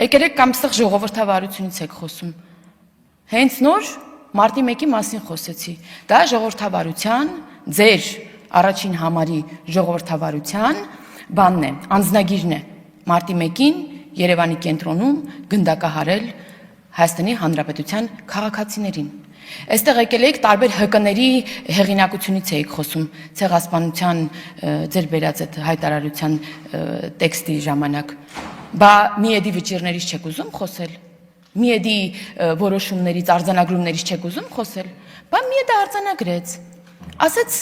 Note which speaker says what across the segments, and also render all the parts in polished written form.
Speaker 1: Եկեք կամ ստեղ ժողովրդավարությունից եք խոսում։ Հենց նոր մարտի 1-ի մասին խոսեցի։ Դա ժողովրդավարության, ձեր առաջին համարի ժողովրդավարության բանն է, անձնագիրն է։ Մարտի 1-ին Երևանի կենտրոնում գնդակահարել Հայաստանի Հանրապետության քաղաքացիներին։ Այստեղ եկել եք տարբեր ՀԿ-ների հեղինակությունից եք խոսում ցեղասպանության ձեր բերած այդ հայտարարության տեքստի ժամանակ։ Բա միեդի վճիրներից չեք ուզում խոսել։ Միեդի որոշումներից, արձանագրումներից չեք ուզում խոսել։ Բա միեդը արձանագրեց։ Ասեց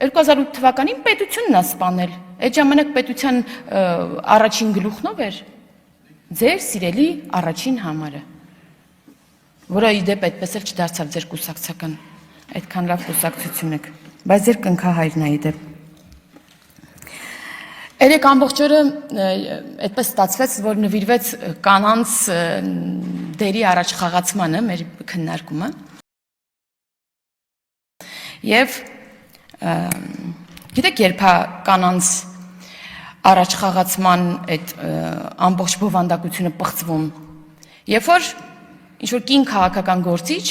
Speaker 1: 2008 թվականին պետությունն է սպանել։ Այդ ժամանակ պետության առաջին գլուխն ով էր։ Ձեր սիրելի առաջին համարը, որը իդեպ այդպես էլ չդարձավ ձեր կուսակցական, այդքան լավ կուսակցություն եք, բայց ձեր կնքահայրն է իդեպ։ Երեք ամբողջ օրը այդպես ստացվեց, որ նվիրվեց կանանց դերի առաջ խաղացմանը մեր քննարկումը։ Եվ գիտեք, երբ կանանց առաջ խաղացման այդ ամբողջ բովանդակությունը պղծվում, երբ որ ինչ-որ կին քաղաքական գործիչ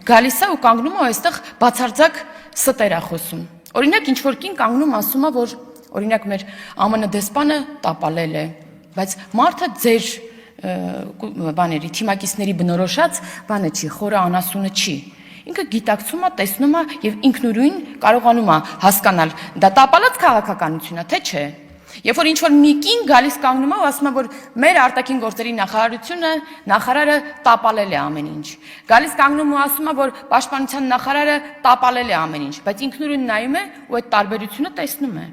Speaker 1: գալիս է ու կանգնում է այստեղ բացարձակ ստեր է խոսում։ Օրինակ, ինչ-որ կին կանգնում ասում է, որ օրինակ մեր ԱՄՆ դեսպանը տապալել է, բայց մարդը ձեր բաների, թիմակիցների բնորոշած բանը չի, խորը անասունը չի։ Ինքը գիտակցում է, տեսնում է եւ ինքնուրույն կարողանում է հասկանալ, դա տապալած քաղաքականություն է, թե չէ։ Երբ որ ինչ-որ մի կին գալիս կանգնում է ու ասում է, որ մեր արտաքին գործերի նախարարը տապալել է ամեն ինչ։ Գալիս կանգնում ու ասում է, որ պաշտպանության նախարարը տապալել է ամեն ինչ, բայց ինքնուրույն նայում է ու այդ տարբերությունը տեսնում է։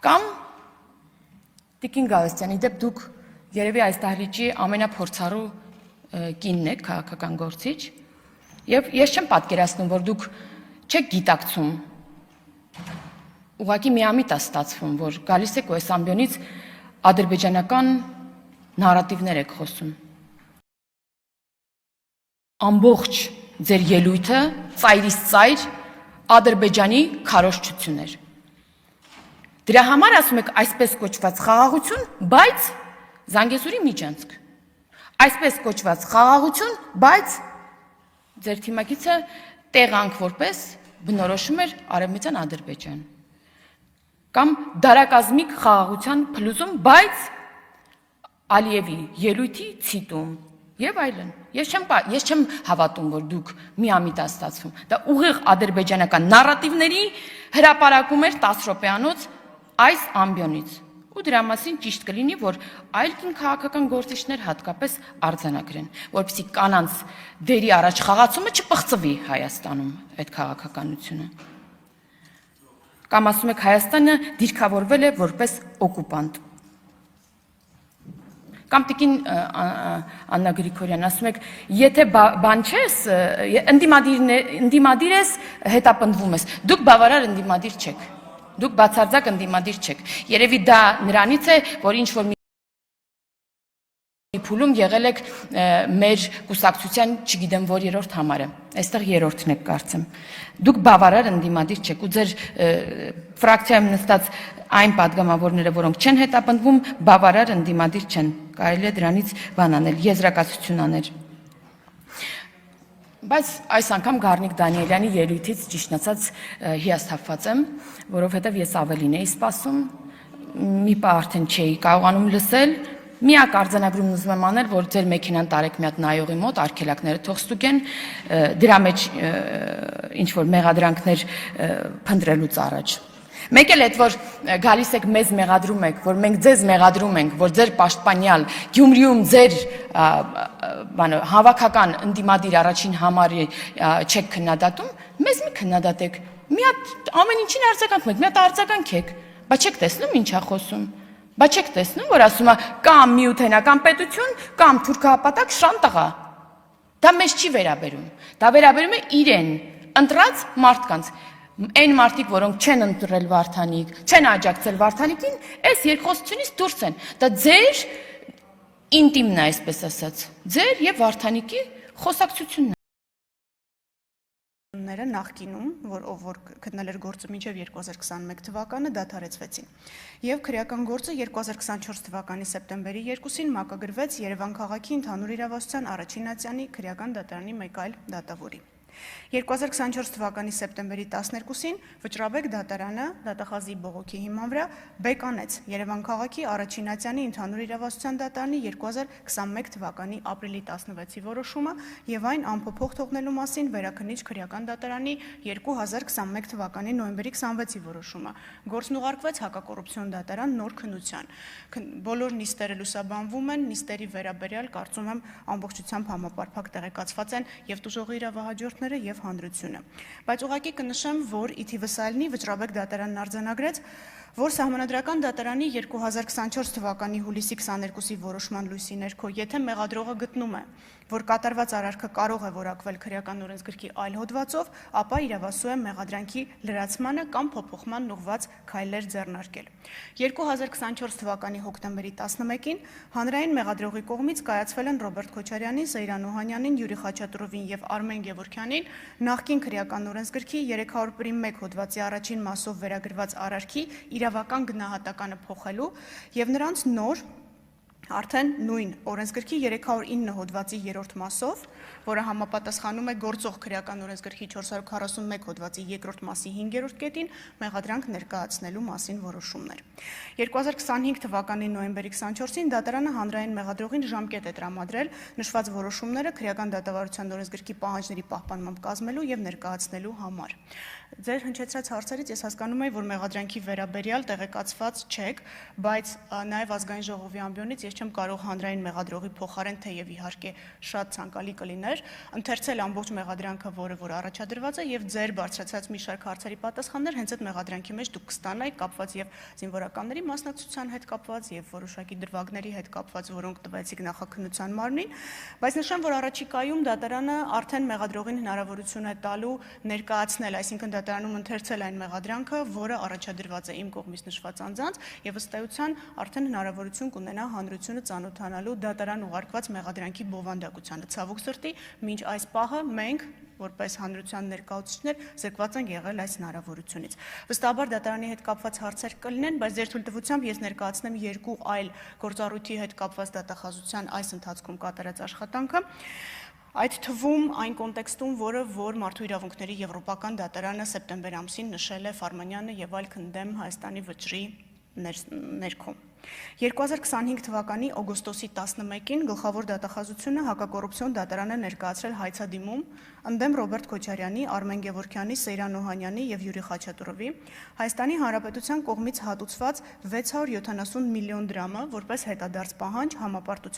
Speaker 1: Կամ Տիկին Գալստյան, իդեպ դուք երևի այս դահլիճի ամենափորձառու կինն եք, քաղաքական գործիչ, եւ ես չեմ պատկերացնում, որ դուք չեք գիտակցում, ուղղակի միամիտ է ստացվում, որ գալիս եք ու այս ամբիոնից ադրբեջանական նարատիվներ եք խոսում։ Ամբողջ ձեր ելույթը ծայրից ծայր Ադրբեջանի քարոզչություն էր։ Դրա համար ասում եք այսպես կոչված խաղաղություն, բայց Զանգեզուրի միջանցք։ Այսպես կոչված խաղաղություն, բայց ձեր թիմակիցը տեղանք որպես բնորոշում էր Արևմտյան Ադրբեջան։ Կամ դարակազմիկ խաղաղության փլուզում, բայց Ալիևի ելույթի ցիտում եւ այլն։ Ես չեմ հավատում, որ դուք միամիտ ստացվում։ Դա ուղիղ ադրբեջանական նարատիվների հրապարակում էր 10 րոպեանոց այս ամբիոնից։ Ու դրա մասին ճիշտ կլինի, որ այլ կին քաղաքական գործիչներ հատկապես արձանագրեն, որպեսզի կանանց դերի առաջ խաղացումը չպղծվի Հայաստանում այդ քաղաքականությունը։ Կամ ասում եք Հայաստանը դիրքավորվել է որպես օկուպանտ։ Կամ Տիկին Աննա Գրիգորյան, ասում եք, եթե բան չես, ընդդիմադիր ես, հետապնդվում ես, դուք բավարար ընդդիմադիր չեք, դուք բացարձակ ընդդիմադիր չեք։ Երևի դա նրանից է, որ ինչ-որ մի փուլում եղել եք մեր կուսակցության, չգիտեմ որ երրորդ համարը, այստեղ երրորդն եք կարծեմ։ Դուք բավարար ընդդիմադիր չեք ու ձեր ֆրակցիայում նստած այն падգամավորները, որոնք չեն հետապնդվում, բավարար ընդդիմադիր չեն։ Կարելի է դրանից բան անել, եզրակացություն անել։ Բայց այս անգամ Գառնիկ Դանիելյանի ելույթից ճիշտ ասած հիասթափված եմ, որովհետև ես ավելին էի սպասում, մի պահ արդեն չէի կարողանում լսել, միակ արձանագրումն ուզում եմ անել, որ ձեր մեքենան տարեք մի հատ նայողի մոտ, արգելակները թող ստուգեն, դրա մեջ ինչ-որ մեղադրանքներ փնտրելուց առաջ։ Մեկ էլ այդ, որ գալիս եք մեզ մեղադրում եք, որ մենք ձեզ մեղադրում ենք, որ ձեր պաշտպանյալ Գյումրիում ձեր հավաքական ընդդիմադիր առաջին համարի չեք քննադատում, մեզ մի քննադատեք, մի հատ ամեն ինչին արձագանքում եք, մի հատ արձագանքեք, բա չեք տեսնում ինչ է խոսում, բա չեք տեսնում, որ ասում է կամ միութենական պետություն, կամ թուրքահապատակ շանտաղա, դա մեզ չի վերաբերում, դա վերաբերում է իրեն, ընտրած մարդկանց, այն մարդիկ, որոնք չեն ընտրել Վարդանիկ, չեն աջակցել Վարդանիկին, այս երկխոսությունից դուրս են, դա ձեր ինտիմն է, այսպես ասած, ձեր և Վարդանիկի խոսակցությունն է։
Speaker 2: փոխթողները նախկինում, որ գտնել էր գործը մինչև 2021 թվականը, դադարեցվեցին։ Եվ քրեական գործը 2024 թվականի սեպտեմբերի 2-ին մակագրվեց Երևան քաղաքի ընդհանուր իրավասության առաջին ատյանի քրեական դատարանի մեկ այլ դատավորի։ 2024 թվականի սեպտեմբերի 12-ին Վճռաբեկ դատարանը դատախազի բողոքի հիման վրա բեկանեց Երևան քաղաքի առաջին ատյանի ընդհանուր իրավասության դատարանի 2021 թվականի ապրիլի 16-ի որոշումը եւ այն անփոփոխ թողնելու մասին վերաքննիչ քրեական դատարանի 2021 թվականի նոյեմբերի 26-ի որոշումը։ Գործն ուղարկվեց հակակոռուպցիոն դատարան նոր քննության։ Բոլոր նիստերը լուսաբանվում են, նիստերի վերաբերյալ կարծում եմ ամբողջությամբ համապարփակ տեղեկացված են եւ տուժողի իրավահաջորդները եւ հանրությունը։ Բայց ուղղակի կնշեմ, որ ի թիվս այլնի Վճռաբեկ դատարանն արձանագրեց, որ Սահմանադրական դատարանի 2024 թվականի հուլիսի 22-ի որոշման լույսի ներքո, եթե մեղադրողը գտնում է, որ կատարված արարքը կարող է որակվել քրեական օրենսգրքի այլ հոդվածով, ապա իրավասու է մեղադրանքի լրացմանը կամ փոփոխման ուղղված քայլեր ձեռնարկել։ 2024 թվականի հոկտեմբերի 11-ին հանրային մեղադրողի կողմից կայացվել են Ռոբերտ Քոչարյանին, Զեյրան Օհանյանին, Յուրի Խաչատրովին եւ Արմեն Գևորգյանին նախկին քրեական օրենսգրքի 301 հոդվածի առաջին մասով վերագրված արարքի իրավական գնահատականը փոխելու եւ նրանց նոր արդեն նույն օրենսգրքի 309 հոդվածի 3-րդ մասով, որը համապատասխանում է գործող քրեական օրենսգրքի 441 հոդվածի 2-րդ մասի 5-րդ կետին, մեղադրանք ներկայացնելու մասին որոշումներ։ 2025 թվականի նոյեմբերի 24-ին դատարանը հանրային մեղադրողին ժամկետ է տրամադրել նշված որոշումները քրեական դատավարության օրենսգրքի պահանջների պահպանմամբ կազմելու եւ ներկայացնելու համար։ Ձեր հնչեցրած հարցերից ես հասկանում եմ, որ մեղադրանքի վերաբերյալ տեղեկացված չեք, բայց նաեւ ազգային ժողովի ամբիոնից ես չեմ կարող հանրային մեղադրողի փոխարեն, թեև իհարկե շատ ցանկալի կլիներ, ընթերցել ամբողջ մեղադրանքը, որ առաջադրված է եւ ձեր բարձրացած մի շարք հարցերի պատասխաններ հենց այդ մեղադրանքի մեջ դուք կստանայիք կապված եւ զինվորականների մասնակցության հետ կապված եւ որոշակի դրվագների հետ կապված, որոնք տվեցիք նախաքննության մարմնին, բայց նշեմ, որ առաջիկայում դատարանը արդեն մեղադրողին հնարավորություն է տալու ներկայացնել, այսինքն դատարանում ընթերցել այն մեղադրանքը, որը առաջադրված է իմ կողմից նշված անձանց եւ ըստ էության արդեն հնարավորություն կունենա հանրությունը ծանոթանալու դատարան ուղարկված մեղադրանքի բովանդակությանը։ Ցավոք սրտի, մինչ այս պահը մենք որպես հանրության ներկայացուցիչներ զրկված ենք եղել այս հնարավորությունից։ Վստահաբար դատարանի հետ կապված հարցեր կլինեն, բայց ձեր թույլտվությամբ ես ներկայացնեմ երկու այլ գործառույթի հետ կապված դատախազության այս ընթացքում կատարած աշխատանքը։ Այդ թվում այն կոնտեքստում, որ Մարդու իրավունքների եվրոպական դատարանը սեպտեմբեր ամսին նշել է Ֆարմանյանը եւ այլ քննադեմ Հայաստանի վճռի ներքո։ 2025 թվականի օգոստոսի 11-ին գլխավոր դատախազությունը հակակոռուպցիոն դատարան է ներկայացրել հայցադիմում ընդդեմ Ռոբերտ Քոչարյանի, Արմեն Գևորգյանի, Զեյրան Օհանյանի եւ Յուրի Խաչատրովի Հայաստանի Հանրապետության կողմից հատուցված 670 միլիոն դրամը որպես հետադարձ պահանջ համապարտության